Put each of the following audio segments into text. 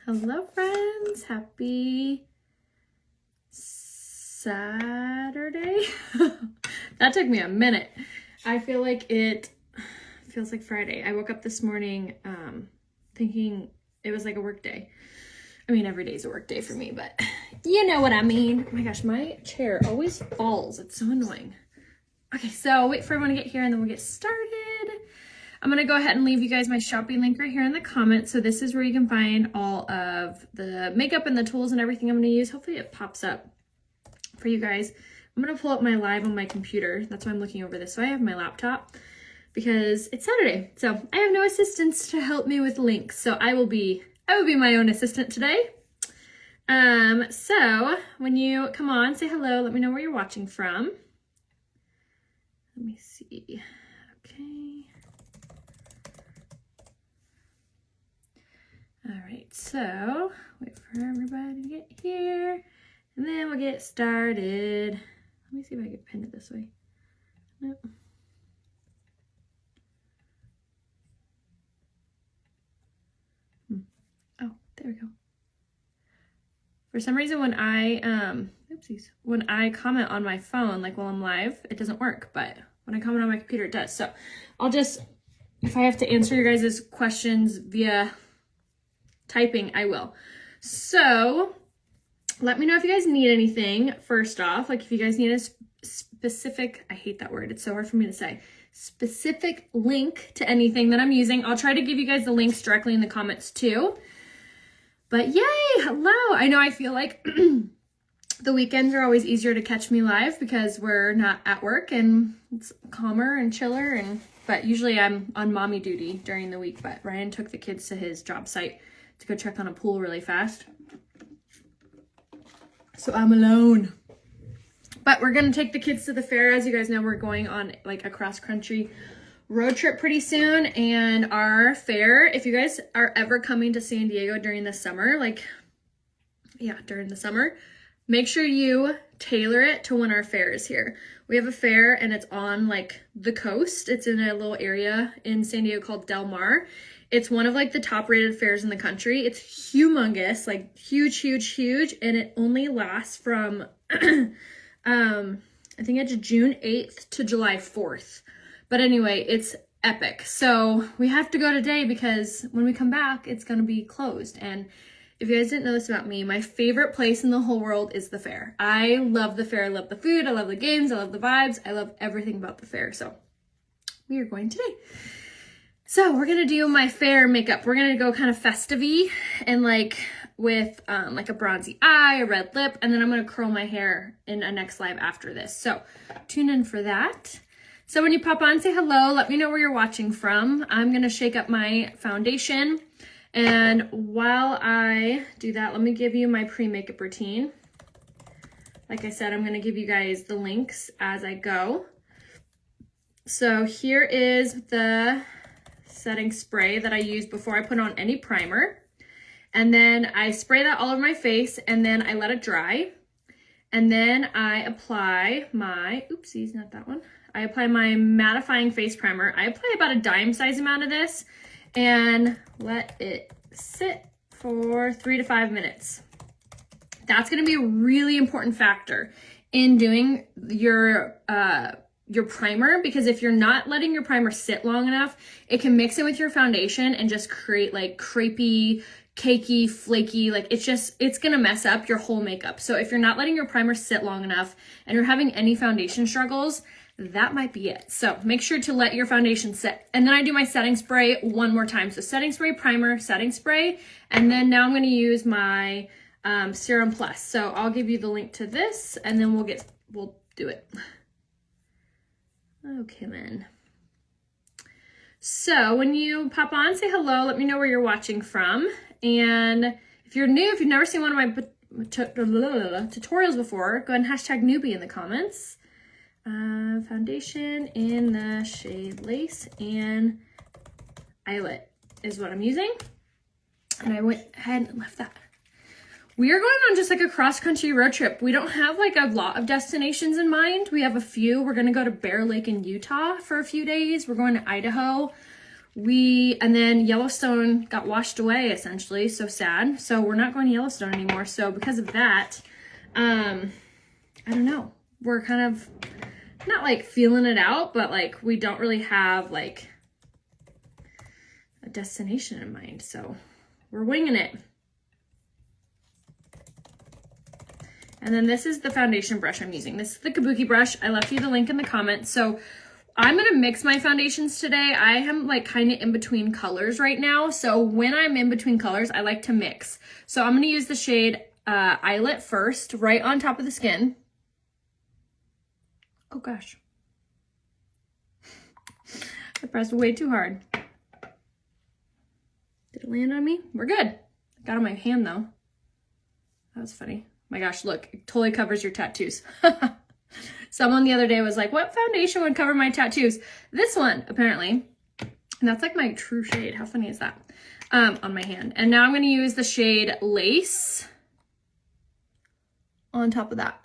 Hello friends, happy Saturday. That took me a minute. I feel like it feels like Friday. I woke up this morning thinking it was like a work day. I mean, every day's a work day for me, but you know what I mean. Oh my gosh, my chair always falls. It's so annoying. Okay, so wait for everyone to get here and then we'll get started. I'm going to go ahead and leave you guys my shopping link right here in the comments. So this is where you can find all of the makeup and the tools and everything I'm going to use. Hopefully it pops up for you guys. I'm going to pull up my live on my computer. That's why I'm looking over this way. I have my laptop because it's Saturday. So I have no assistants to help me with links. So I will be my own assistant today. So when you come on, say hello. Let me know where you're watching from. Let me see. Okay. All right, so wait for everybody to get here and then we'll get started. Let me see if I can pin it this way. Nope. Oh, there we go. For some reason when I, when I comment on my phone, like while I'm live, it doesn't work, but when I comment on my computer, it does. So I'll just, if I have to answer your guys' questions via typing, I will. So let me know if you guys need anything. First off, like if you guys need a specific, I hate that word, it's so hard for me to say, specific link to anything that I'm using. I'll try to give you guys the links directly in the comments too. But yay, hello. I know I feel like the weekends are always easier to catch me live because we're not at work and it's calmer and chiller, but usually I'm on mommy duty during the week, but Ryan took the kids to his job site to go check on a pool really fast. So I'm alone. But we're gonna take the kids to the fair. As you guys know, we're going on like a cross-country road trip pretty soon. And our fair, if you guys are ever coming to San Diego during the summer, during the summer, make sure you tailor it to when our fair is here. We have a fair and it's on like the coast. It's in a little area in San Diego called Del Mar. It's one of like the top rated fairs in the country. It's humongous, like huge, huge, huge. And it only lasts from, I think it's June 8th to July 4th. But anyway, it's epic. So we have to go today because when we come back, it's going to be closed. And if you guys didn't know this about me, my favorite place in the whole world is the fair. I love the fair. I love the food. I love the games. I love the vibes. I love everything about the fair. So we are going today. So we're going to do my fair makeup. We're going to go kind of festive-y and like with like a bronzy eye, a red lip, and then I'm going to curl my hair in a next live after this. So tune in for that. So when you pop on, say hello. Let me know where you're watching from. I'm going to shake up my foundation. And while I do that, let me give you my pre-makeup routine. Like I said, I'm going to give you guys the links as I go. So here is the setting spray that I use before I put on any primer. And then I spray that all over my face and then I let it dry. And then I apply my, oopsies, not that one. I apply my mattifying face primer. I apply about a dime size amount of this and let it sit for 3 to 5 minutes. That's going to be a really important factor in doing your primer, because if you're not letting your primer sit long enough, it can mix in with your foundation and just create like crepey, cakey, flaky, like it's gonna mess up your whole makeup. So if you're not letting your primer sit long enough and you're having any foundation struggles, that might be it. So make sure to let your foundation sit. And then I do my setting spray one more time. So setting spray, primer, setting spray, and then now I'm gonna use my Serum Plus. So I'll give you the link to this and then we'll do it. Okay then. So when you pop on, say hello, let me know where you're watching from. And if you're new, if you've never seen one of my tutorials before, go ahead and hashtag newbie in the comments. Foundation in the shade Lace and Eyelet is what I'm using. And I went ahead and left that. We are going on just like a cross-country road trip. We don't have like a lot of destinations in mind. We have a few. We're going to go to Bear Lake in Utah for a few days. We're going to Idaho. and then Yellowstone got washed away essentially, so sad. So we're not going to Yellowstone anymore. So because of that, I don't know. We're kind of not like feeling it out, but like we don't really have like a destination in mind. So we're winging it. And then this is the foundation brush I'm using. This is the Kabuki brush. I left you the link in the comments. So I'm going to mix my foundations today. I am like kind of in between colors right now. So when I'm in between colors, I like to mix. So I'm going to use the shade Eyelet first, right on top of the skin. Oh gosh. I pressed way too hard. Did it land on me? We're good. Got on my hand though. That was funny. My gosh, look, it totally covers your tattoos. Someone the other day was like, what foundation would cover my tattoos? This one, apparently. And that's like my true shade. How funny is that? On my hand. And now I'm going to use the shade Lace on top of that.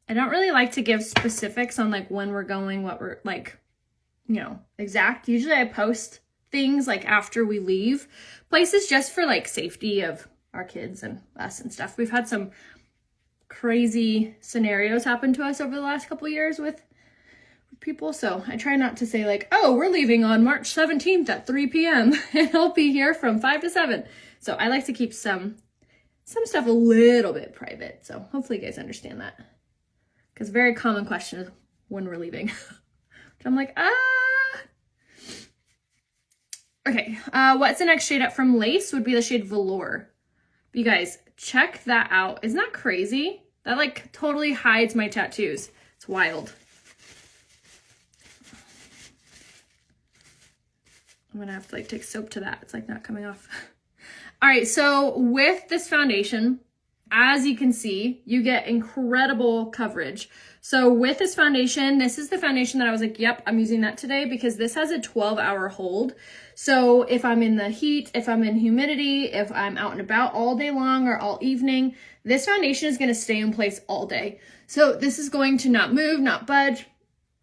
I don't really like to give specifics on like when we're going, what we're like, you know, exact. Usually I post things like after we leave places just for like safety of our kids and us and stuff. We've had some crazy scenarios happen to us over the last couple of years with people. So I try not to say like, oh, we're leaving on March 17th at 3 p.m. and I'll be here from 5 to 7. So I like to keep some stuff a little bit private. So hopefully you guys understand that. Because a very common question is when we're leaving. I'm like, Okay, what's the next shade up from Lace would be the shade Velour. You guys, check that out. Isn't that crazy? That like totally hides my tattoos. It's wild. I'm gonna have to like take soap to that. It's like not coming off. All right, so with this foundation, as you can see, you get incredible coverage. So with this foundation, this is the foundation that I was like, yep, I'm using that today because this has a 12-hour hold. So if I'm in the heat, if I'm in humidity, if I'm out and about all day long or all evening, this foundation is going to stay in place all day. So this is going to not move, not budge.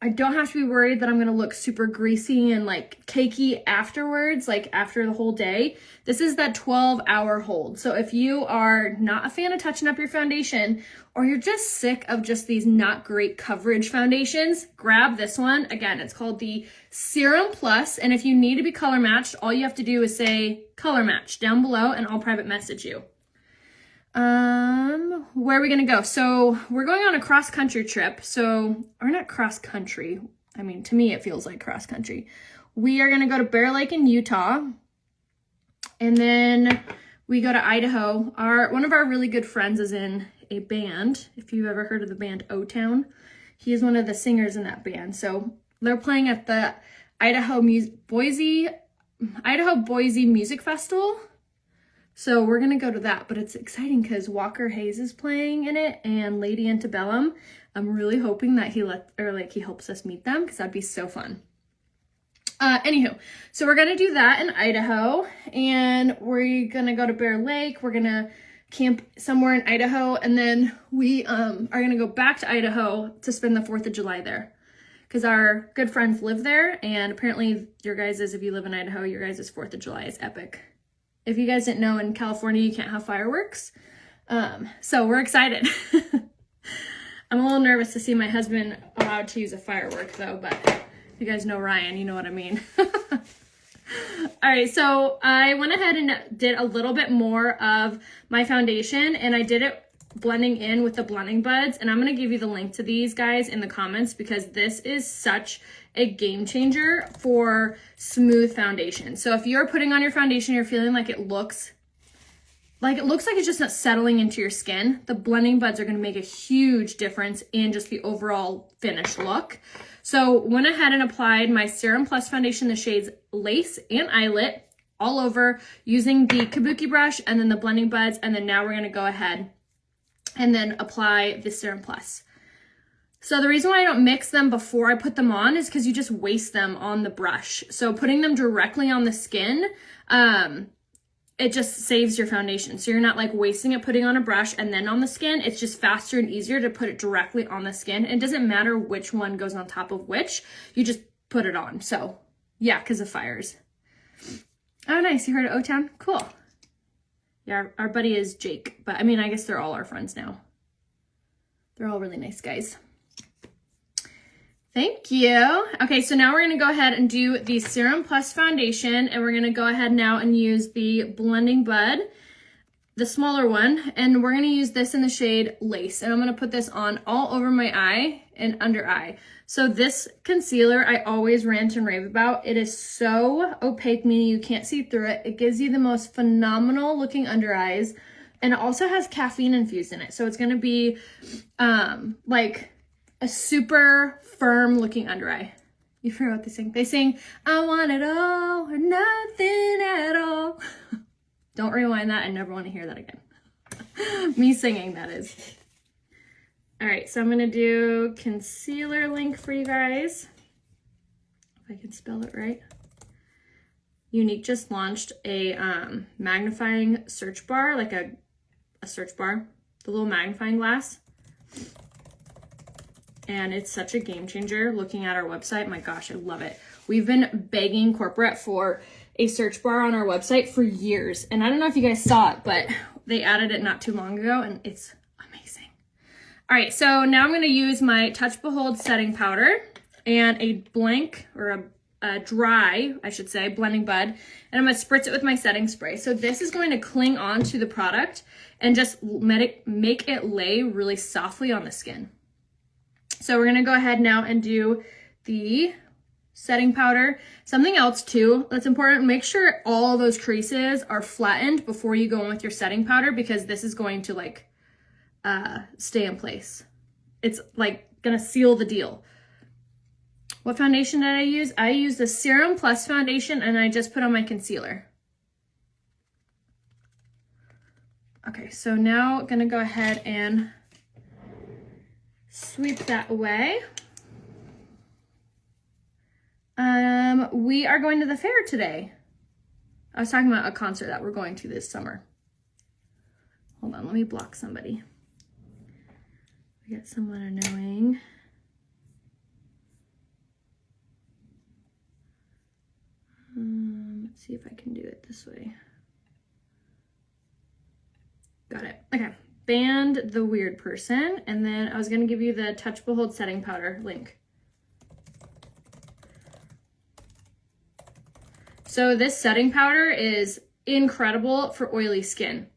I don't have to be worried that I'm going to look super greasy and like cakey afterwards, like after the whole day. This is that 12-hour hold. So if you are not a fan of touching up your foundation or you're just sick of just these not great coverage foundations, grab this one. Again, it's called the Serum Plus. And if you need to be color matched, all you have to do is say color match down below and I'll private message you. Where are we going to go? So we're going on a cross country trip. So, or not cross country. I mean, to me, it feels like cross country. We are going to go to Bear Lake in Utah. And then we go to Idaho. One of our really good friends is in a band. If you've ever heard of the band O-Town, he is one of the singers in that band. So they're playing at the Idaho Boise Music Festival. So we're going to go to that, but it's exciting because Walker Hayes is playing in it and Lady Antebellum. I'm really hoping that he helps us meet them because that'd be so fun. Anywho, so we're going to do that in Idaho and we're going to go to Bear Lake. We're going to camp somewhere in Idaho and then we are going to go back to Idaho to spend the 4th of July there because our good friends live there and apparently your guys', if you live in Idaho, your guys' 4th of July is epic. If you guys didn't know, in California, you can't have fireworks. So we're excited. I'm a little nervous to see my husband allowed to use a firework though, but if you guys know Ryan, you know what I mean. All right, so I went ahead and did a little bit more of my foundation and I did it blending in with the blending buds. And I'm gonna give you the link to these guys in the comments because this is such a game changer for smooth foundation. So if you're putting on your foundation, you're feeling like it looks like it's just not settling into your skin, the blending buds are going to make a huge difference in just the overall finished look. So went ahead and applied my Serum Plus foundation, the shades Lace and Eyelet, all over using the Kabuki brush and then the blending buds. And then now we're going to go ahead and then apply the Serum Plus. So the reason why I don't mix them before I put them on is because you just waste them on the brush. So putting them directly on the skin, it just saves your foundation. So you're not like wasting it putting on a brush and then on the skin. It's just faster and easier to put it directly on the skin. It doesn't matter which one goes on top of which, you just put it on. So yeah, because of fires. Oh, nice. You heard of O-Town? Cool. Yeah, our buddy is Jake, but I mean, I guess they're all our friends now. They're all really nice guys. Thank you. Okay, so now we're going to go ahead and do the Serum Plus foundation, and we're going to go ahead now and use the Blending Bud, the smaller one, and we're going to use this in the shade Lace, and I'm going to put this on all over my eye and under eye. So this concealer I always rant and rave about. It is so opaque, meaning you can't see through it. It gives you the most phenomenal looking under eyes, and it also has caffeine infused in it. So it's going to be like a super firm looking under eye. You forgot what they sing? They sing, I want it all or nothing at all. Don't rewind that. I never want to hear that again. Me singing, that is. All right, so I'm going to do concealer link for you guys. If I can spell it right. Unique just launched a magnifying search bar, like a search bar, the little magnifying glass. And it's such a game changer. Looking at our website, my gosh, I love it. We've been begging corporate for a search bar on our website for years. And I don't know if you guys saw it, but they added it not too long ago and it's amazing. All right, so now I'm gonna use my Touch Behold setting powder and a blank or a dry, I should say, blending bud. And I'm gonna spritz it with my setting spray. So this is going to cling on to the product and just make it lay really softly on the skin. So we're gonna go ahead now and do the setting powder. Something else too that's important, make sure all those creases are flattened before you go in with your setting powder, because this is going to like stay in place. It's like gonna seal the deal. What foundation did I use? I used the Serum Plus foundation and I just put on my concealer. Okay, so now gonna go ahead and sweep that away. We are going to the fair today. I was talking about a concert that we're going to this summer. Hold on, let me block somebody. We got someone annoying. Let's see if I can do it this way. Got it. Okay. Banned the weird person, and then I was going to give you the Touch Behold setting powder link. So this setting powder is incredible for oily skin.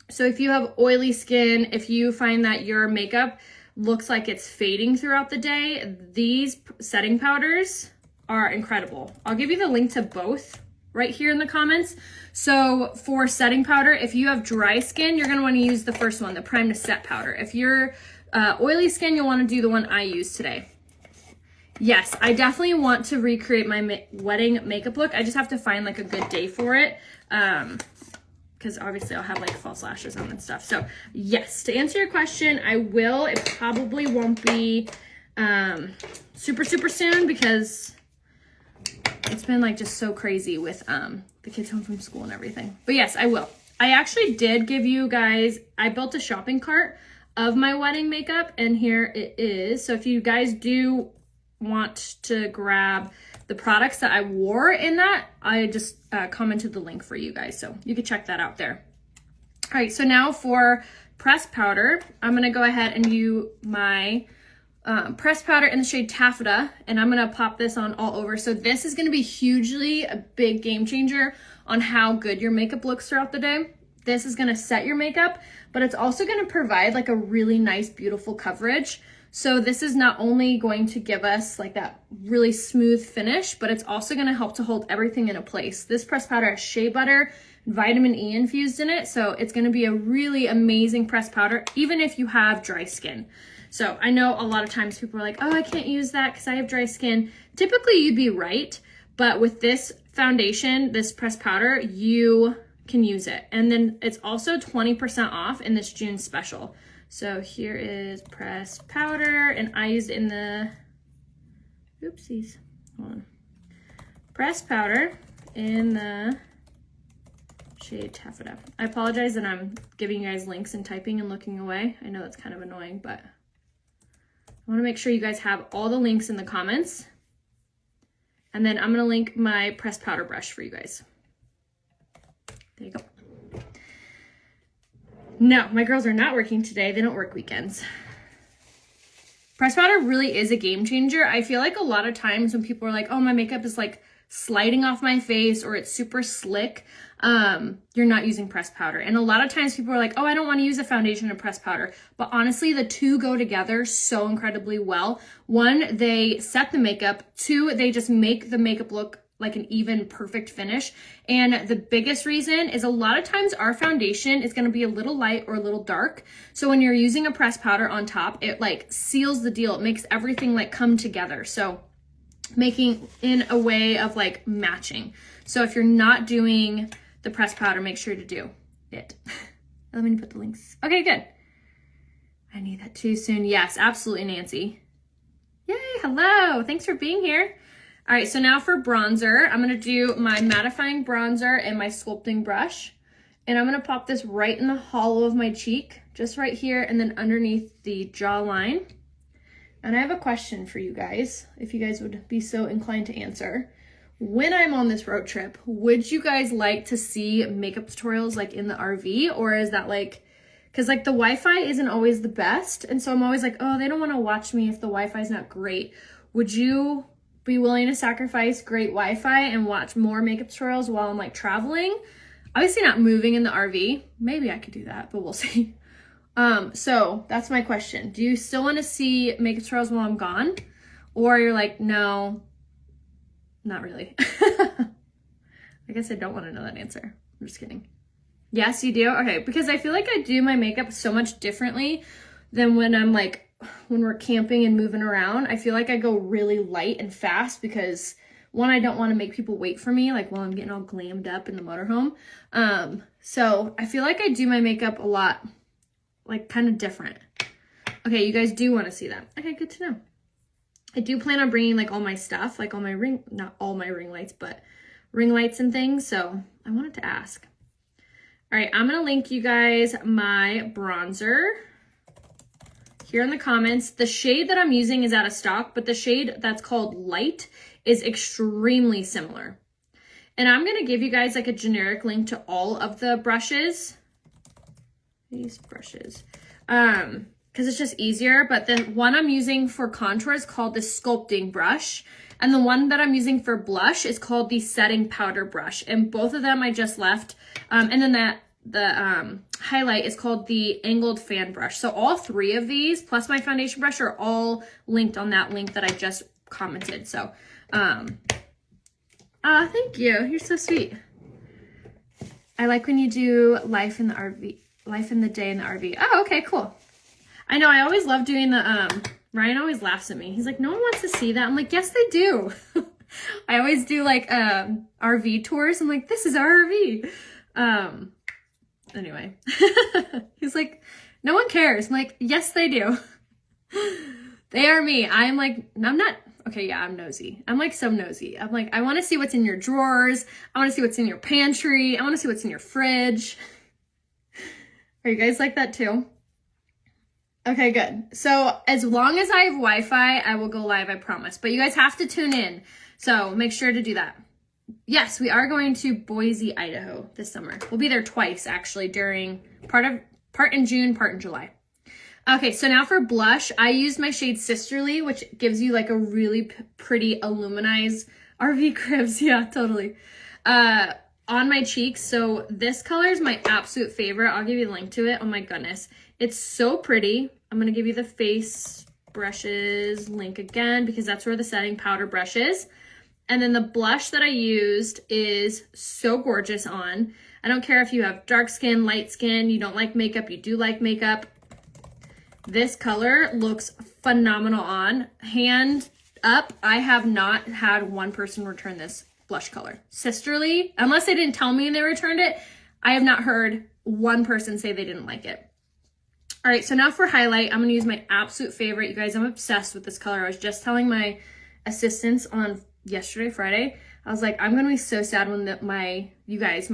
So if you have oily skin, if you find that your makeup looks like it's fading throughout the day, these setting powders are incredible. I'll give you the link to both right here in the comments. So for setting powder, if you have dry skin, you're gonna wanna use the first one, the Prime to Set powder. If you're oily skin, you'll wanna do the one I use today. Yes, I definitely want to recreate my wedding makeup look. I just have to find like a good day for it. Because obviously I'll have like false lashes on and stuff. So yes, to answer your question, I will. It probably won't be super soon because it's been like just so crazy with the kids home from school and everything. But yes, I will. I actually did give you guys, I built a shopping cart of my wedding makeup and here it is. So if you guys do want to grab the products that I wore in that, I just commented the link for you guys. So you can check that out there. All right, so now for pressed powder, I'm gonna go ahead and use my pressed powder in the shade Taffeta, and I'm gonna pop this on all over. So this is gonna be hugely a big game changer on how good your makeup looks throughout the day. This is gonna set your makeup, but it's also gonna provide like a really nice, beautiful coverage. So this is not only going to give us like that really smooth finish, but it's also gonna help to hold everything in a place. This pressed powder has shea butter, vitamin E infused in it, so it's gonna be a really amazing pressed powder, even if you have dry skin. So I know a lot of times people are like, oh, I can't use that because I have dry skin. Typically you'd be right, but with this foundation, this pressed powder, you can use it. And then it's also 20% off in this June special. So here is pressed powder, and I used it in the, oopsies, hold on. Pressed powder in the shade Taffeta. I apologize that I'm giving you guys links and typing and looking away. I know that's kind of annoying, but I want to make sure you guys have all the links in the comments. And then I'm going to link my pressed powder brush for you guys. There you go. No, my girls are not working today. They don't work weekends. Pressed powder really is a game changer. I feel like a lot of times when people are like, oh, my makeup is like sliding off my face or it's super slick, you're not using pressed powder. And a lot of times people are like, oh, I don't want to use a foundation and pressed powder. But honestly, the two go together so incredibly well. One, they set the makeup. Two, they just make the makeup look like an even perfect finish. And the biggest reason is a lot of times our foundation is going to be a little light or a little dark. So when you're using a pressed powder on top, it like seals the deal. It makes everything like come together. So making in a way of like matching. So if you're not doing the pressed powder, make sure to do it. Let me put the links. Okay, good. I need that too soon. Yes, absolutely, Nancy. Yay, hello. Thanks for being here. All right, so now for bronzer, I'm gonna do my mattifying bronzer and my sculpting brush. And I'm gonna pop this right in the hollow of my cheek, just right here, and then underneath the jawline. And I have a question for you guys, if you guys would be so inclined to answer. When I'm on this road trip, would you guys like to see makeup tutorials like in the RV? Or is that like, because like the Wi-Fi isn't always the best. And so I'm always like, oh, they don't want to watch me if the Wi-Fi is not great. Would you be willing to sacrifice great Wi-Fi and watch more makeup tutorials while I'm like traveling? Obviously not moving in the RV. Maybe I could do that, but we'll see. So that's my question. Do you still want to see makeup tutorials while I'm gone? Or you're like, no, not really. I guess I don't want to know that answer. I'm just kidding. Yes, you do? Okay, because I feel like I do my makeup so much differently than when I'm like, when we're camping and moving around. I feel like I go really light and fast because one, I don't want to make people wait for me like while I'm getting all glammed up in the motorhome. So I feel like I do my makeup a lot like kind of different. Okay, you guys do want to see that. Okay, good to know. I do plan on bringing like all my stuff, like all my not all my ring lights, but ring lights and things. So I wanted to ask. All right, I'm going to link you guys my bronzer here in the comments. The shade that I'm using is out of stock, but the shade that's called Light is extremely similar. And I'm going to give you guys like a generic link to all of the brushes. These brushes. Because it's just easier. But the one I'm using for contour is called the sculpting brush. And the one that I'm using for blush is called the setting powder brush. And both of them I just left. And then the highlight is called the angled fan brush. So all three of these plus my foundation brush are all linked on that link that I just commented. So thank you. You're so sweet. I like when you do life in the RV, life in the day in the RV. Oh, okay, cool. I know, I always love doing the Ryan always laughs at me. He's like, no one wants to see that. I'm like, yes they do. I always do like RV tours. I'm like, this is our RV. Anyway, he's like, no one cares. I'm like, yes, they do. They are me. I'm like, I'm not, okay, yeah, I'm nosy. I'm like so nosy. I'm like, I want to see what's in your drawers. I want to see what's in your pantry. I want to see what's in your fridge. Are you guys like that too? Okay, good. So as long as I have Wi-Fi, I will go live, I promise. But you guys have to tune in. So make sure to do that. Yes, we are going to Boise, Idaho this summer. We'll be there twice, actually, during part in June, part in July. Okay, so now for blush, I used my shade Sisterly, which gives you like a really pretty illuminized RV cribs. Yeah, totally. On my cheeks. So this color is my absolute favorite. I'll give you the link to it. Oh my goodness. It's so pretty. I'm going to give you the face brushes link again because that's where the setting powder brush is. And then the blush that I used is so gorgeous on. I don't care if you have dark skin, light skin, you don't like makeup, you do like makeup. This color looks phenomenal on. Hand up, I have not had one person return this blush color. Sisterly, unless they didn't tell me and they returned it, I have not heard one person say they didn't like it. All right, so now for highlight, I'm gonna use my absolute favorite. You guys, I'm obsessed with this color. I was just telling my assistants on yesterday, Friday, I was like, I'm gonna be so sad when my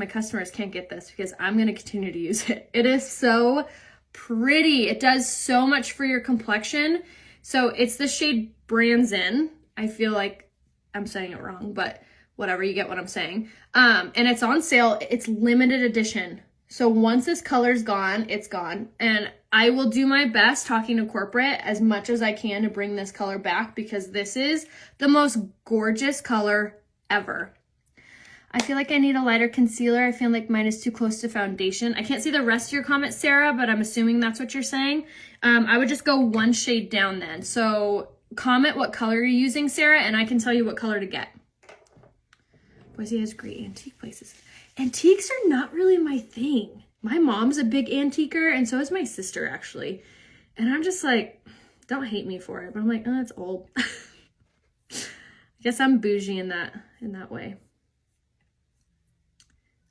customers can't get this because I'm gonna continue to use it. It is so pretty. It does so much for your complexion. So it's the shade Brands-In. I feel like I'm saying it wrong, but whatever, you get what I'm saying. And it's on sale. It's limited edition. So once this color's gone, it's gone. And I will do my best talking to corporate as much as I can to bring this color back because this is the most gorgeous color ever. I feel like I need a lighter concealer. I feel like mine is too close to foundation. I can't see the rest of your comment, Sarah, but I'm assuming that's what you're saying. I would just go one shade down then. So comment what color you're using, Sarah, and I can tell you what color to get. Boise has great antique places. Antiques are not really my thing. My mom's a big antiquer, and so is my sister, actually. And I'm just like, don't hate me for it. But I'm like, oh, it's old. I guess I'm bougie in that way.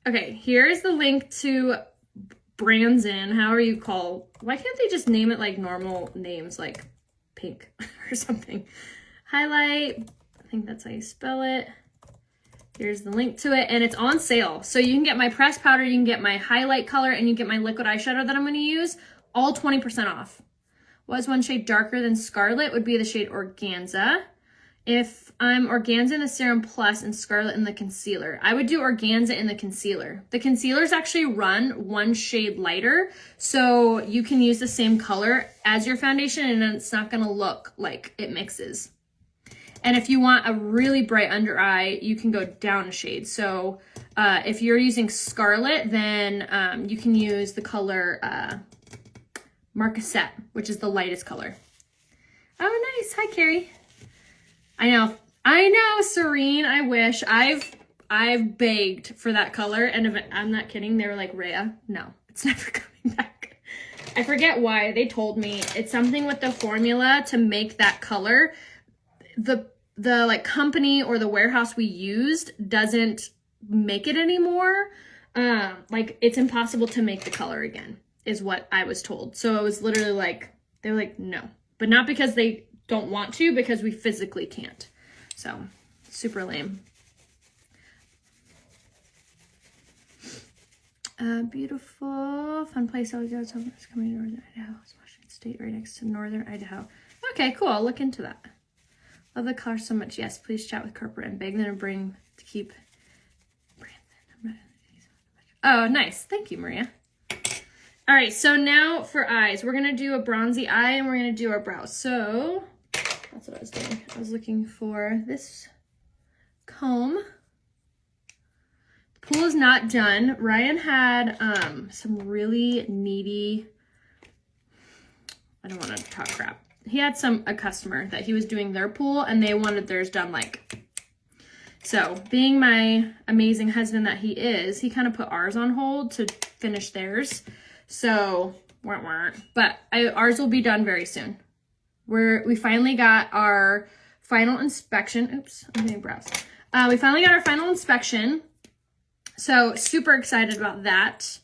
Okay, here's the link to Brands-In, however you call. Why can't they just name it like normal names, like pink or something? Highlight, I think that's how you spell it. Here's the link to it, and it's on sale. So you can get my pressed powder, you can get my highlight color, and you get my liquid eyeshadow that I'm gonna use, all 20% off. Was one shade darker than Scarlet would be the shade Organza. If I'm Organza in the Serum Plus and Scarlet in the concealer, I would do Organza in the concealer. The concealers actually run one shade lighter, so you can use the same color as your foundation and it's not gonna look like it mixes. And if you want a really bright under eye, you can go down a shade. So if you're using Scarlet, then you can use the color Marquisette, which is the lightest color. Oh, nice. Hi, Carrie. I know, Serene. I wish. I've begged for that color, and if I'm not kidding, they were like, Rhea, no, it's never coming back. I forget why. They told me it's something with the formula to make that color. The like company or the warehouse we used doesn't make it anymore. Like it's impossible to make the color again is what I was told. So it was literally like, they were like, no, but not because they don't want to, because we physically can't. So super lame. Beautiful, fun place. Always go. So it's coming to Northern Idaho. It's Washington State, right next to Northern Idaho. Okay, cool. I'll look into that. Love the color so much. Yes, please chat with corporate and beg them to bring to keep. Oh, nice. Thank you, Maria. All right, so now for eyes. We're going to do a bronzy eye and we're going to do our brows. So that's what I was doing. I was looking for this comb. The pool is not done. Ryan had some really needy, I don't want to talk crap. He had a customer that he was doing their pool and they wanted theirs done like. So being my amazing husband that he is, he kind of put ours on hold to finish theirs. So, but ours will be done very soon. We finally got our final inspection. Oops, I'm doing brows. We finally got our final inspection. So super excited about that.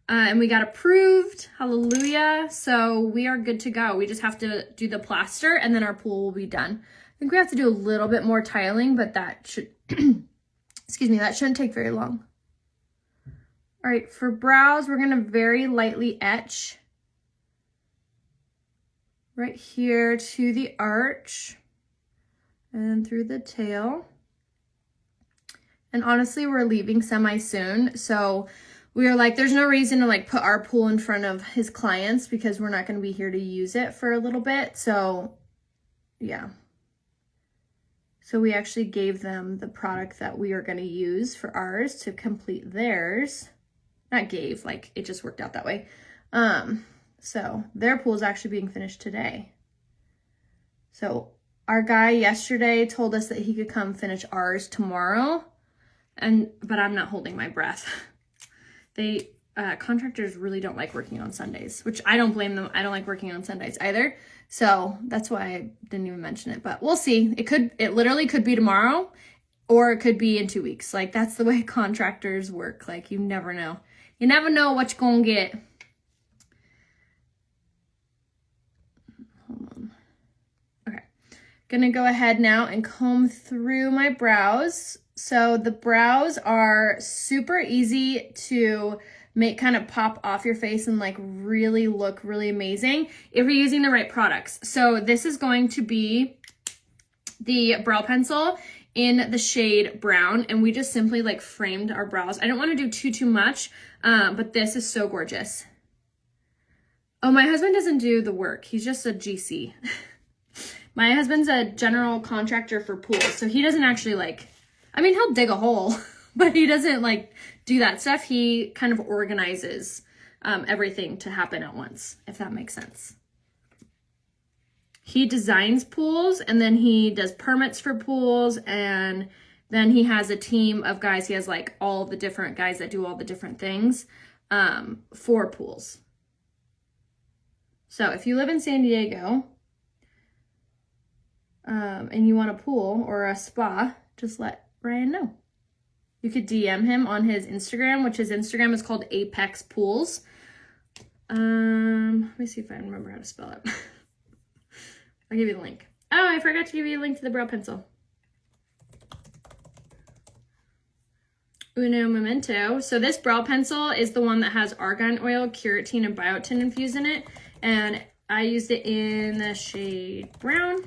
And we got approved, hallelujah. So we are good to go. We just have to do the plaster and then our pool will be done. I think we have to do a little bit more tiling, but that should, excuse me, that shouldn't take very long. All right, for brows, we're gonna very lightly etch right here to the arch and through the tail. And honestly, we're leaving semi soon. So we were like, there's no reason to like put our pool in front of his clients because we're not going to be here to use it for a little bit. So yeah. So we actually gave them the product that we are going to use for ours to complete theirs. Not gave, like it just worked out that way. So their pool is actually being finished today. So our guy yesterday told us that he could come finish ours tomorrow. But I'm not holding my breath. They contractors really don't like working on Sundays, which I don't blame them. I don't like working on Sundays either. So that's why I didn't even mention it, but we'll see. It literally could be tomorrow or it could be in 2 weeks. Like that's the way contractors work. Like you never know. You never know what you're going to get. Hold on. Okay. Gonna go ahead now and comb through my brows. So the brows are super easy to make kind of pop off your face and like really look really amazing if you're using the right products. So this is going to be the brow pencil in the shade brown, and we just simply like framed our brows. I don't want to do too much, but this is so gorgeous. Oh, my husband doesn't do the work. He's just a GC. My husband's a general contractor for pools, so he doesn't actually like, I mean, he'll dig a hole, but he doesn't like do that stuff. He kind of organizes everything to happen at once, if that makes sense. He designs pools, and then he does permits for pools, and then he has a team of guys. He has like all the different guys that do all the different things for pools. So if you live in San Diego and you want a pool or a spa, just let Ryan know. You could DM him on his Instagram, which his Instagram is called Apex Pools. Let me see if I remember how to spell it. I'll give you the link. Oh, I forgot to give you a link to the brow pencil. Uno Momento. So this brow pencil is the one that has argan oil, keratin, and biotin infused in it. And I used it in the shade brown.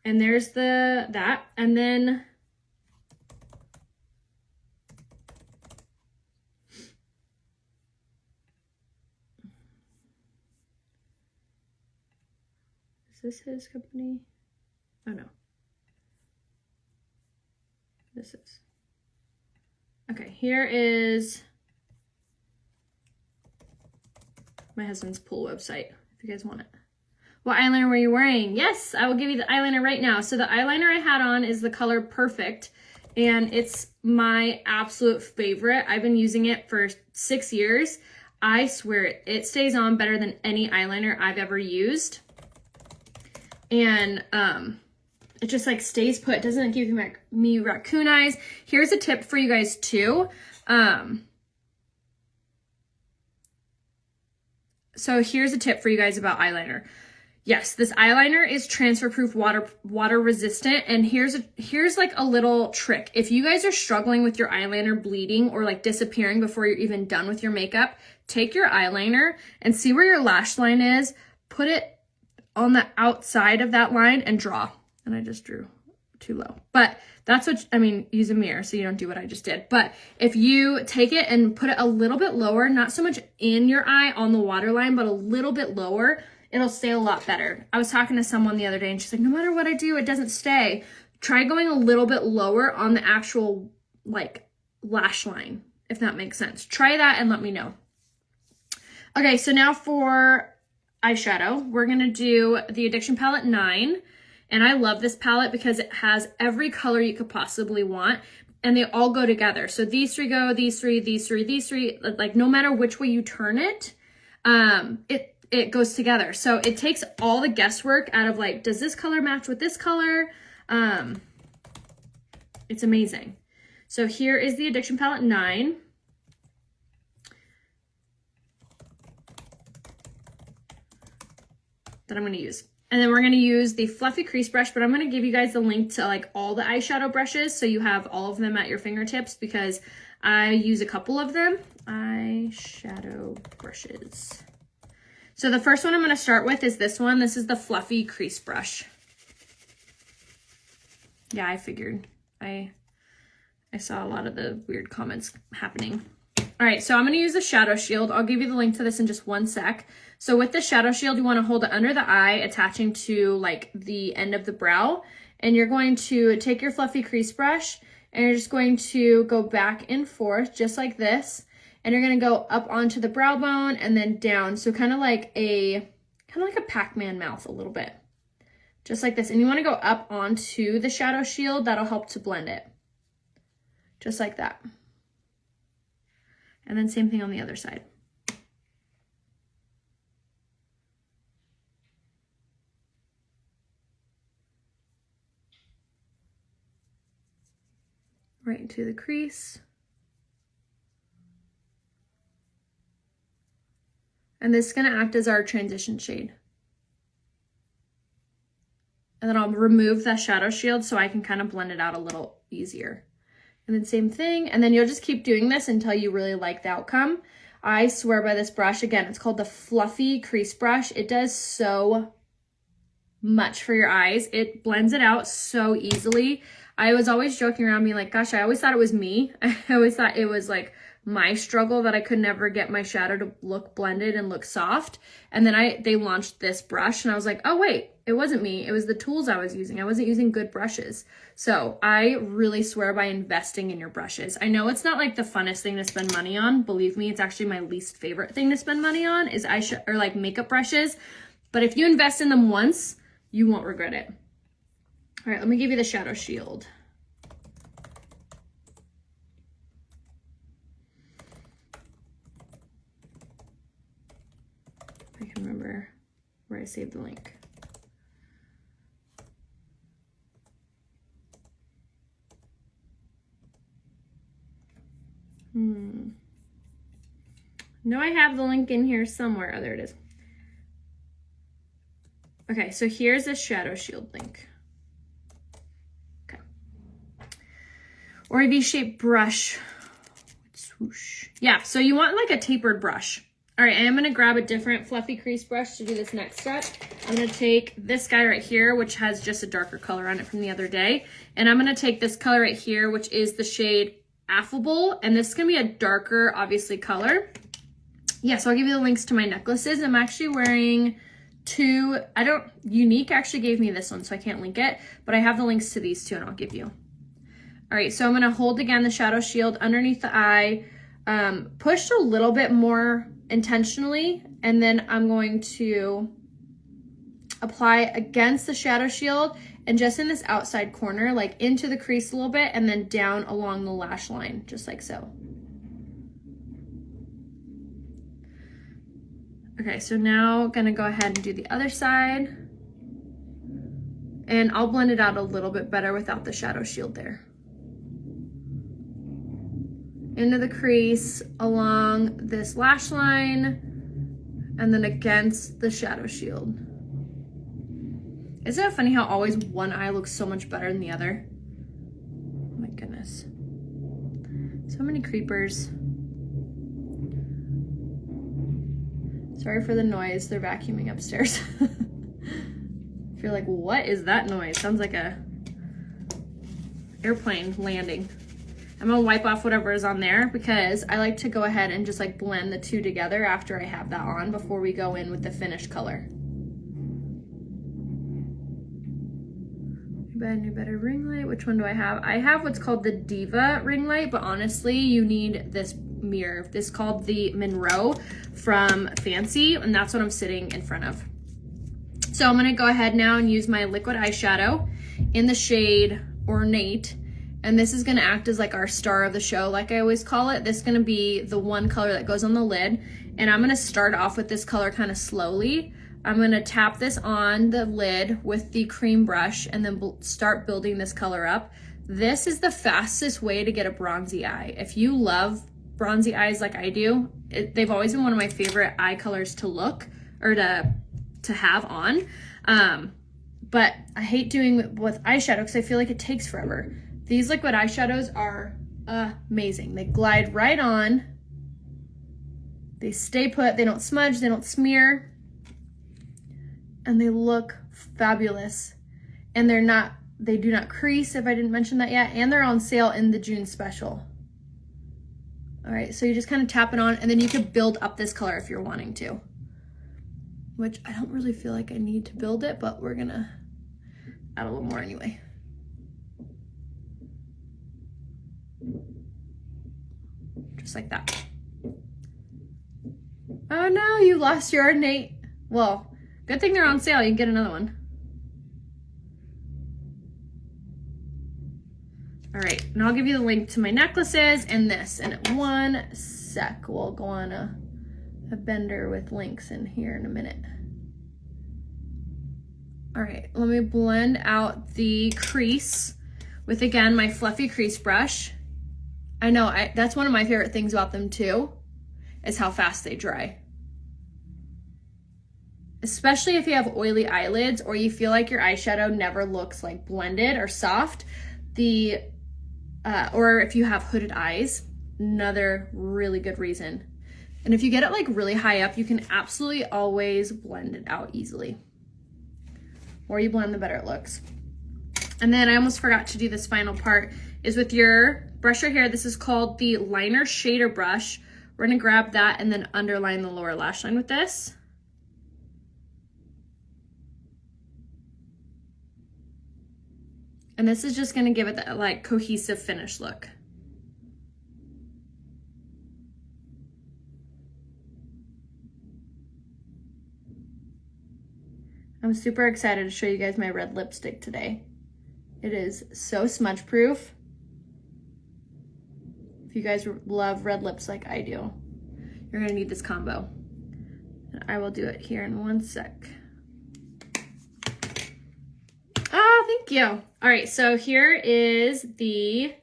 And there's that. And then is this his company? Oh no. This is. Okay, here is my husband's pool website, if you guys want it. What eyeliner were you wearing? Yes, I will give you the eyeliner right now. So the eyeliner I had on is the color Perfect, and it's my absolute favorite. I've been using it for 6 years. I swear it stays on better than any eyeliner I've ever used. And it just like stays put. It doesn't give me raccoon eyes. Here's a tip for you guys too. So here's a tip for you guys about eyeliner. Yes, this eyeliner is transfer proof, water resistant. And here's like a little trick. If you guys are struggling with your eyeliner bleeding or like disappearing before you're even done with your makeup, take your eyeliner and see where your lash line is. Put it on the outside of that line and draw. And I just drew too low. But that's what, I mean, use a mirror so you don't do what I just did. But if you take it and put it a little bit lower, not so much in your eye on the waterline, but a little bit lower, it'll stay a lot better. I was talking to someone the other day and she's like, no matter what I do, it doesn't stay. Try going a little bit lower on the actual like lash line, if that makes sense. Try that and let me know. Okay, so now for eyeshadow, we're gonna do the Addiction Palette 9. And I love this palette because it has every color you could possibly want, and they all go together. So these three go, these three, these three, these three, like no matter which way you turn it, it goes together. So it takes all the guesswork out of like, does this color match with this color? It's amazing. So here is the Addiction Palette 9. That I'm gonna use. And then we're going to use the fluffy crease brush, but I'm going to give you guys the link to like all the eyeshadow brushes so you have all of them at your fingertips because I use a couple of them. Eyeshadow brushes. So the first one I'm going to start with is this one. This is the fluffy crease brush. Yeah, I figured. I saw a lot of the weird comments happening. All right, so I'm going to use the Shadow Shield. I'll give you the link to this in just one sec. So with the Shadow Shield, you want to hold it under the eye, attaching to like the end of the brow. And you're going to take your fluffy crease brush and you're just going to go back and forth just like this. And you're going to go up onto the brow bone and then down. So kind of like a Pac-Man mouth a little bit. Just like this. And you want to go up onto the Shadow Shield. That'll help to blend it. Just like that. And then same thing on the other side. Right into the crease. And this is going to act as our transition shade. And then I'll remove that Shadow Shield so I can kind of blend it out a little easier. And then same thing. And then you'll just keep doing this until you really like the outcome. I swear by this brush. Again, it's called the Fluffy Crease Brush. It does so much for your eyes. It blends it out so easily. I was always joking around being like, gosh, I always thought it was me. I always thought it was like my struggle that I could never get my shadow to look blended and look soft. And then they launched this brush and I was like, oh wait, it wasn't me. It was the tools I was using. I wasn't using good brushes. So I really swear by investing in your brushes. I know it's not like the funnest thing to spend money on. Believe me, it's actually my least favorite thing to spend money on is or like makeup brushes. But if you invest in them once, you won't regret it. All right, let me give you the shadow shield. I can remember where I saved the link. No, I have the link in here somewhere. Oh, there it is. Okay, so here's a shadow shield link. Okay. Or a V-shaped brush. Swoosh. Yeah, so you want like a tapered brush. All right, I am gonna grab a different fluffy crease brush to do this next step. I'm gonna take this guy right here, which has just a darker color on it from the other day. And I'm gonna take this color right here, which is the shade Affable. And this is gonna be a darker, obviously, color. Yeah, so I'll give you the links to my necklaces. I'm actually wearing two, Unique actually gave me this one, so I can't link it, but I have the links to these two and I'll give you. All right, so I'm gonna hold again the shadow shield underneath the eye, push a little bit more intentionally, and then I'm going to apply against the shadow shield and just in this outside corner, like into the crease a little bit and then down along the lash line, just like so. Okay, so now gonna go ahead and do the other side. And I'll blend it out a little bit better without the shadow shield there. Into the crease, along this lash line, and then against the shadow shield. Isn't it funny how always one eye looks so much better than the other? Oh my goodness. So many creepers. Sorry for the noise, they're vacuuming upstairs. If you're like, what is that noise? Sounds like a airplane landing. I'm gonna wipe off whatever is on there because I like to go ahead and just like blend the two together after I have that on before we go in with the finished color. New better ring light. Which one do I have? I have what's called the Diva ring light, but honestly, you need this mirror. This is called the Monroe from Fancy, and that's what I'm sitting in front of. So I'm gonna go ahead now and use my liquid eyeshadow in the shade Ornate, and this is gonna act as like our star of the show, like I always call it. This is gonna be the one color that goes on the lid, and I'm gonna start off with this color kind of slowly. I'm gonna tap this on the lid with the cream brush and then start building this color up. This is the fastest way to get a bronzy eye. If you love bronzy eyes like I do, they've always been one of my favorite eye colors to look or to have on. But I hate doing with eyeshadow because I feel like it takes forever. These liquid eyeshadows are amazing. They glide right on. They stay put, they don't smudge, they don't smear. And they look fabulous. And they do not crease, if I didn't mention that yet, and they're on sale in the June special. All right, so you just kind of tap it on, and then you can build up this color if you're wanting to, which I don't really feel like I need to build it, but we're gonna add a little more anyway. Just like that. Oh no, you lost your Ornate. Well, good thing they're on sale, you can get another one. All right, and I'll give you the link to my necklaces and this. And in one sec, we'll go on a bender with links in here in a minute. All right, let me blend out the crease with, again, my fluffy crease brush. I know, that's one of my favorite things about them too, is how fast they dry. Especially if you have oily eyelids or you feel like your eyeshadow never looks like blended or soft, the or if you have hooded eyes, another really good reason. And if you get it like really high up, you can absolutely always blend it out easily. The more you blend, the better it looks. And then I almost forgot to do this final part, is with your brush right here. This is called the liner shader brush. We're gonna grab that and then underline the lower lash line with this. And this is just gonna give it that like cohesive finish look. I'm super excited to show you guys my red lipstick today. It is so smudge proof. If you guys love red lips like I do, you're gonna need this combo. And I will do it here in 1 sec. Oh, thank you. All right, so here is the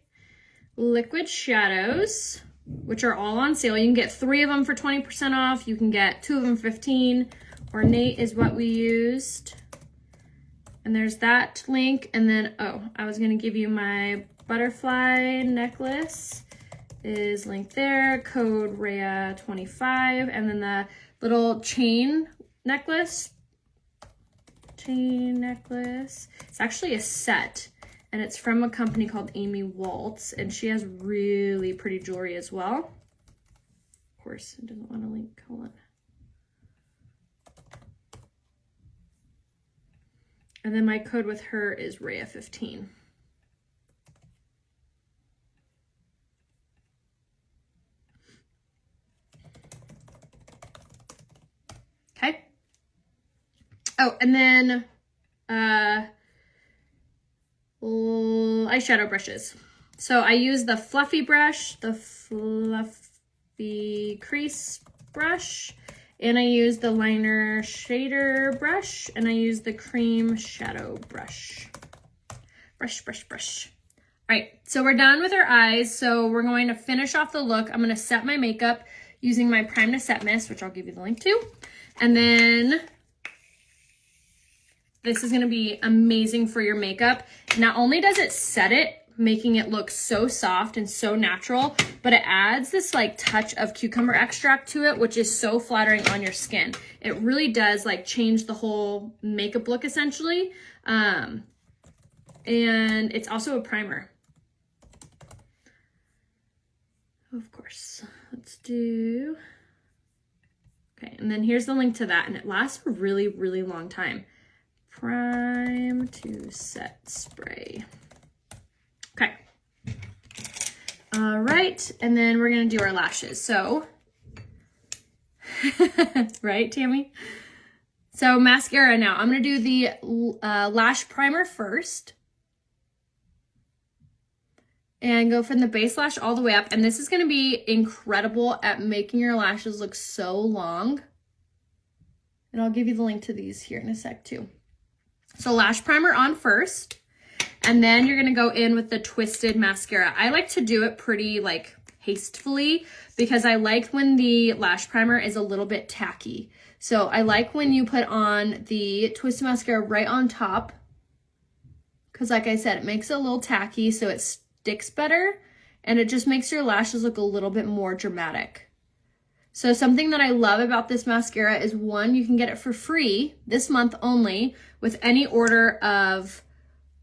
liquid shadows, which are all on sale. You can get 3 of them for 20% off. You can get 2 of them for 15. Ornate is what we used. And there's that link. And then, oh, I was gonna give you my butterfly necklace is linked there, code Rhea25. And then the little chain necklace. It's actually a set, and it's from a company called Amy Waltz, and she has really pretty jewelry as well. Of course, it doesn't want to link, hold on. And then my code with her is Rhea15. Okay. Oh, and then eyeshadow brushes. So I use the fluffy brush, the fluffy crease brush, and I use the liner shader brush, and I use the cream shadow brush. Brush. All right, so we're done with our eyes. So we're going to finish off the look. I'm gonna set my makeup using my Prime to Set Mist, which I'll give you the link to. And then this is gonna be amazing for your makeup. Not only does it set it, making it look so soft and so natural, but it adds this like touch of cucumber extract to it, which is so flattering on your skin. It really does like change the whole makeup look essentially. And it's also a primer. Of course, let's do, okay, and then here's the link to that, and it lasts a really, really long time. Prime to Set spray. Okay. All right, and then we're gonna do our lashes. So, right, Tammy? So mascara now. I'm gonna do the lash primer first. And go from the base lash all the way up. And this is gonna be incredible at making your lashes look so long. And I'll give you the link to these here in a sec too. So lash primer on first, and then you're gonna go in with the twisted mascara. I like to do it pretty like hastily because I like when the lash primer is a little bit tacky. So I like when you put on the twisted mascara right on top, because like I said, it makes it a little tacky so it sticks better, and it just makes your lashes look a little bit more dramatic. So something that I love about this mascara is, one, you can get it for free this month only with any order of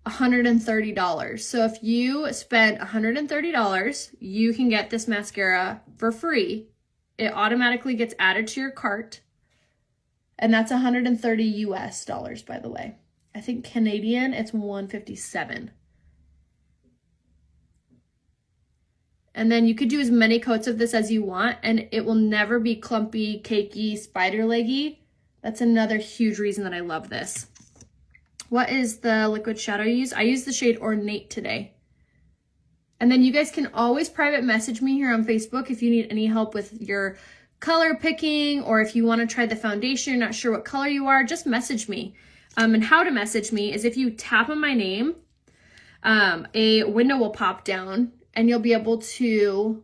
$130. So if you spend $130, you can get this mascara for free. It automatically gets added to your cart, and that's $130 US dollars, by the way. I think Canadian, it's $157. And then you could do as many coats of this as you want, and it will never be clumpy, cakey, spider leggy. That's another huge reason that I love this. What is the liquid shadow you use? I use the shade Ornate today. And then you guys can always private message me here on Facebook if you need any help with your color picking, or if you want to try the foundation, you're not sure what color you are, just message me. And how to message me is if you tap on my name, a window will pop down, and you'll be able to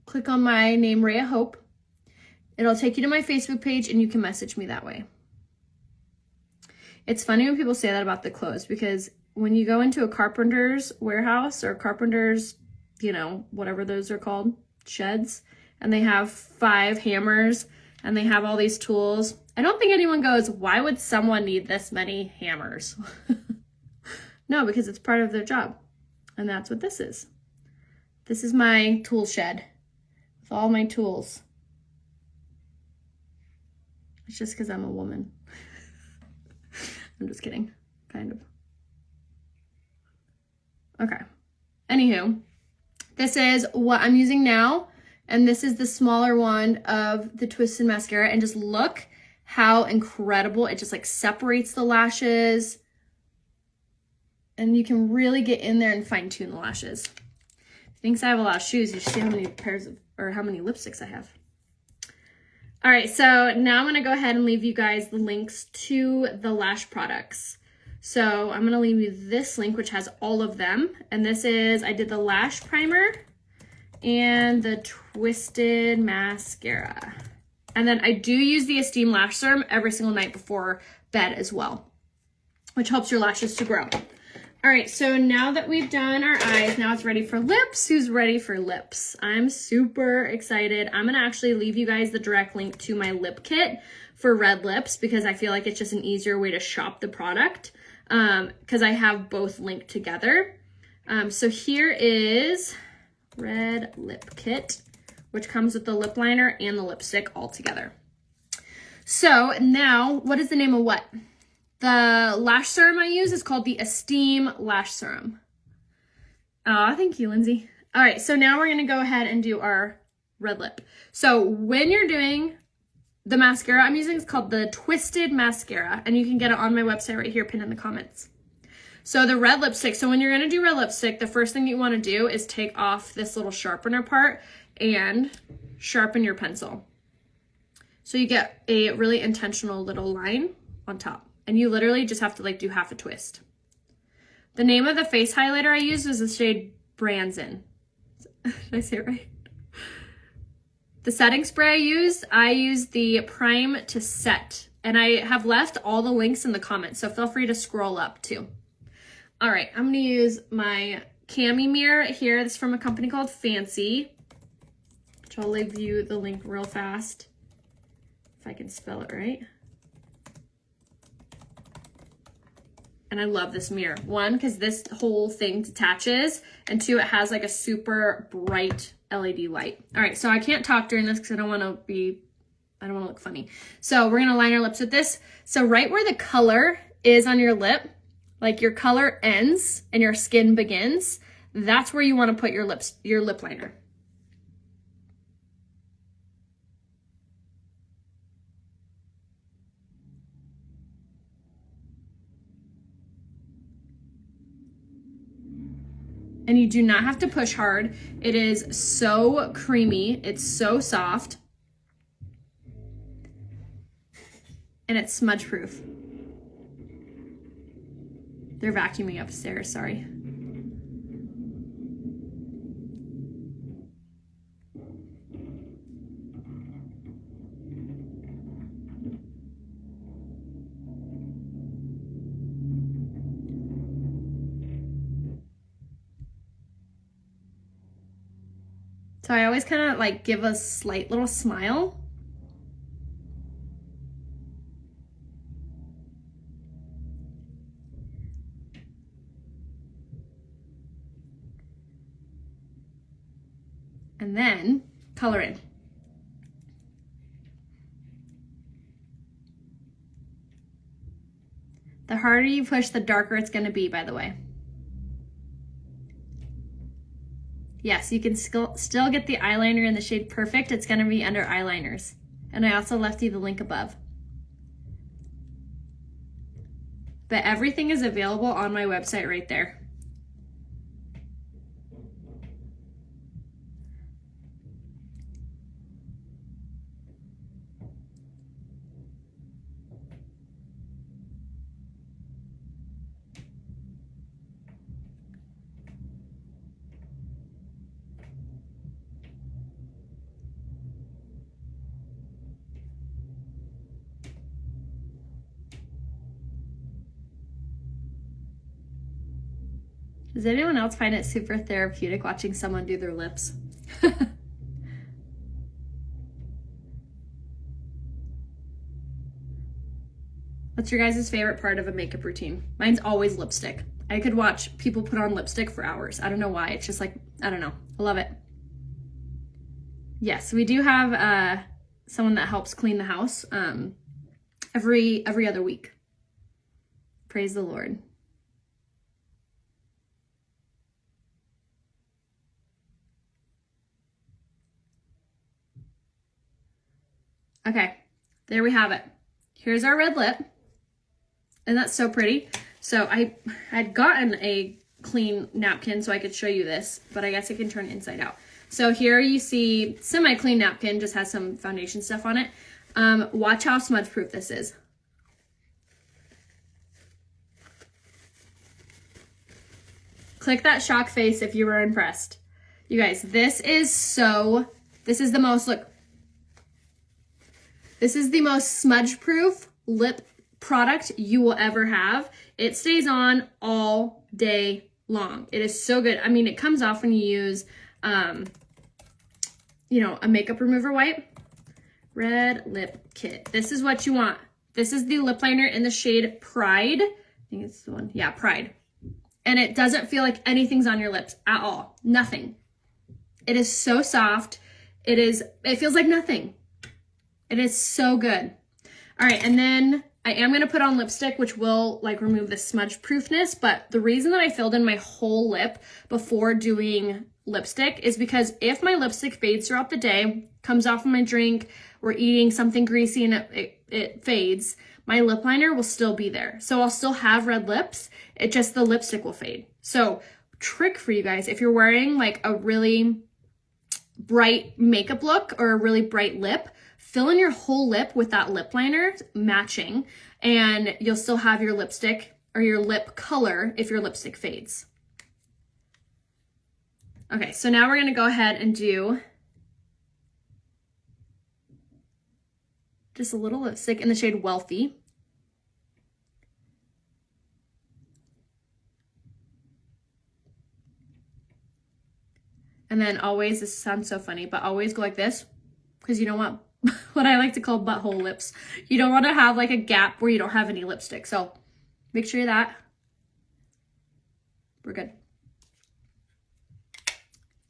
click on my name, Rhea Hope. It'll take you to my Facebook page, and you can message me that way. It's funny when people say that about the clothes, because when you go into a carpenter's warehouse or a carpenter's you know, whatever those are called, sheds. And they have 5 hammers and they have all these tools. I don't think anyone goes, why would someone need this many hammers? No, because it's part of their job. And that's what this is. This is my tool shed with all my tools. It's just because I'm a woman. I'm just kidding, kind of. Okay. Anywho, this is what I'm using now. And this is the smaller one of the Twisted Mascara. And just look how incredible. It just like separates the lashes. And you can really get in there and fine tune the lashes. If you think I have a lot of shoes, you should see how many pairs of, or how many lipsticks I have. All right, so now I'm gonna go ahead and leave you guys the links to the lash products. So I'm gonna leave you this link, which has all of them. And this is, I did the lash primer and the Twisted Mascara. And then I do use the Esteem Lash Serum every single night before bed as well, which helps your lashes to grow. All right, so now that we've done our eyes, now it's ready for lips. Who's ready for lips? I'm super excited. I'm gonna actually leave you guys the direct link to my lip kit for red lips because I feel like it's just an easier way to shop the product because I have both linked together. So here is red lip kit, which comes with the lip liner and the lipstick all together. So now, what is the name of what? The lash serum I use is called the Esteem Lash Serum. Aw, thank you, Lindsay. All right, so now we're gonna go ahead and do our red lip. So when you're doing the mascara I'm using, is called the Twisted Mascara, and you can get it on my website right here, pinned in the comments. So the red lipstick, so when you're gonna do red lipstick, the first thing you wanna do is take off this little sharpener part and sharpen your pencil. So you get a really intentional little line on top. And you literally just have to like do half a twist. The name of the face highlighter I used is the shade Branson. Did I say it right? The setting spray I used the Prime to Set. And I have left all the links in the comments, so feel free to scroll up too. All right, I'm gonna use my cami mirror here. This is from a company called Fancy, which I'll leave you the link real fast, if I can spell it right. And I love this mirror. 1, because this whole thing detaches, and 2, it has like a super bright LED light. All right, so I can't talk during this because I don't want to look funny. So we're gonna line our lips with this. So right where the color is on your lip, like your color ends and your skin begins, that's where you want to put your lip liner. And you do not have to push hard. It is so creamy. It's so soft. And it's smudge proof. They're vacuuming upstairs, sorry. So I always kind of like give a slight little smile. And then color in. The harder you push, the darker it's going to be, by the way. Yes, you can still get the eyeliner in the shade Perfect. It's going to be under eyeliners. And I also left you the link above. But everything is available on my website right there. Does anyone else find it super therapeutic watching someone do their lips? What's your guys' favorite part of a makeup routine? Mine's always lipstick. I could watch people put on lipstick for hours. I don't know why. It's just like, I don't know. I love it. Yes, we do have someone that helps clean the house every other week. Praise the Lord. Okay, there we have it. Here's our red lip. And that's so pretty. So I had gotten a clean napkin so I could show you this, but I guess I can turn it inside out. So here you see semi-clean napkin, just has some foundation stuff on it. Watch how smudge proof this is. Click that shock face if you were impressed. You guys, this is the most, look. This is the most smudge proof lip product you will ever have. It stays on all day long. It is so good. I mean, it comes off when you use, you know, a makeup remover wipe. Red lip kit. This is what you want. This is the lip liner in the shade Pride. I think it's the one. Yeah, Pride. And it doesn't feel like anything's on your lips at all. Nothing. It is so soft. It feels like nothing. It is so good. All right, and then I am gonna put on lipstick, which will like remove the smudge proofness, but the reason that I filled in my whole lip before doing lipstick is because if my lipstick fades throughout the day, comes off of my drink, we're eating something greasy and it fades, my lip liner will still be there. So I'll still have red lips, it just the lipstick will fade. So trick for you guys, if you're wearing like a really bright makeup look or a really bright lip, fill in your whole lip with that lip liner matching, and you'll still have your lipstick or your lip color if your lipstick fades. Okay, so now we're gonna go ahead and do just a little lipstick in the shade Wealthy. And then always, this sounds so funny, but always go like this, because you don't want what I like to call butthole lips. You don't want to have like a gap where you don't have any lipstick. So make sure that we're good.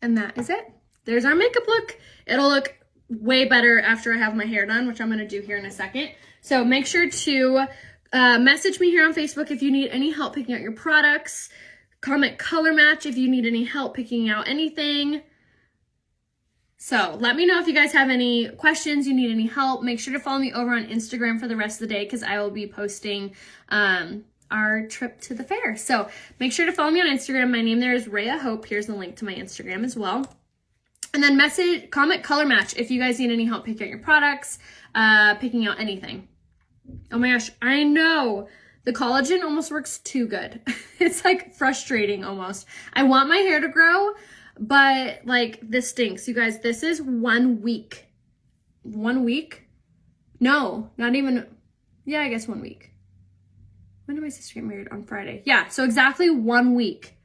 And that is it. There's our makeup look. It'll look way better after I have my hair done, which I'm going to do here in a second. So make sure to message me here on Facebook if you need any help picking out your products. Comment color match if you need any help picking out anything. So let me know if you guys have any questions, you need any help. Make sure to follow me over on Instagram for the rest of the day because I will be posting our trip to the fair. So make sure to follow me on Instagram. My name there is Rhea Hope. Here's the link to my Instagram as well. And then comment color match if you guys need any help picking out your products, picking out anything. Oh my gosh, I know. The collagen almost works too good. It's like frustrating almost. I want my hair to grow, but like this stinks. You guys, this is 1 week. 1 week? No, not even, yeah, I guess 1 week. When did my sister get married? On Friday. Yeah, so exactly 1 week.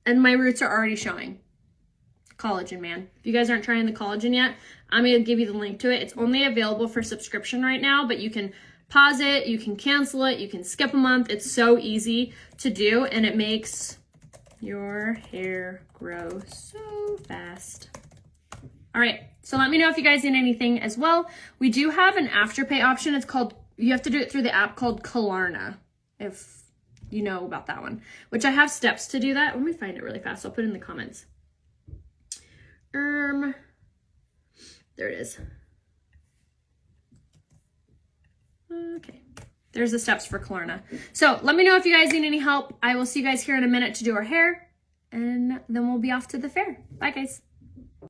And my roots are already showing. Collagen, man. If you guys aren't trying the collagen yet, I'm going to give you the link to it. It's only available for subscription right now, but you can pause it, you can cancel it, you can skip a month. It's so easy to do, and it makes your hair grow so fast. All right, so let me know if you guys need anything as well. We do have an Afterpay option. It's called, you have to do it through the app called Klarna, if you know about that one, which I have steps to do that. Let me find it really fast. I'll put it in the comments. There it is. Okay, there's the steps for Klarna. So let me know if you guys need any help. I will see you guys here in a minute to do our hair, and then we'll be off to the fair. Bye, guys.